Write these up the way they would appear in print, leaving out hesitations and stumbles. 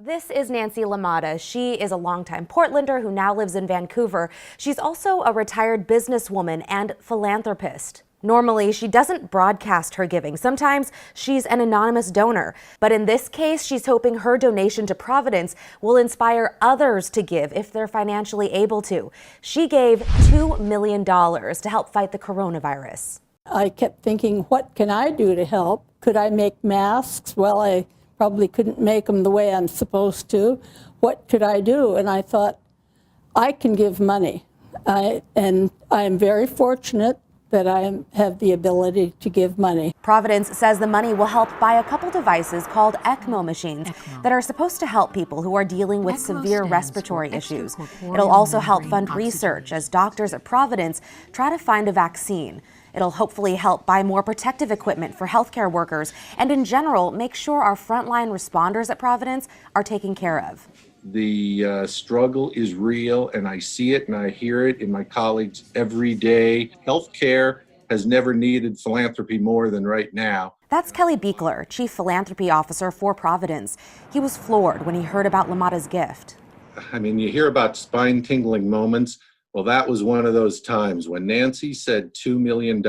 This is Nancy Lematta. She is a longtime Portlander who now lives in Vancouver. She's also a retired businesswoman and philanthropist. Normally, she doesn't broadcast her giving. Sometimes she's an anonymous donor. But in this case, she's hoping her donation to Providence will inspire others to give if they're financially able to. She gave $2 million to help fight the coronavirus. I kept thinking, what can I do to help? Could I make masks? Well, I probably couldn't make them the way I'm supposed to. What could I do? And I thought, I can give money. And I'm very fortunate that I have the ability to give money. Providence says the money will help buy a couple devices called ECMO machines that are supposed to help people who are dealing with severe respiratory issues. It'll also help fund research as doctors at Providence try to find a vaccine. It'll hopefully help buy more protective equipment for healthcare workers and in general make sure our frontline responders at Providence are taken care of. The struggle is real, and I see it and I hear it in my colleagues every day. Healthcare has never needed philanthropy more than right now. That's Buechler, Chief Philanthropy Officer for Providence. He was floored when he heard about Lematta's gift. I mean, you hear about spine-tingling moments. Well, that was one of those times when Nancy said $2 million.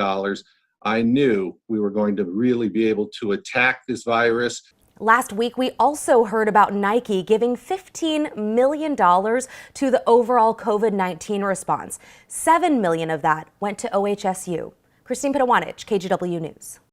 I knew we were going to really be able to attack this virus. Last week, we also heard about Nike giving $15 million to the overall COVID-19 response. $7 million of that went to OHSU. Christine Pitawanich, KGW News.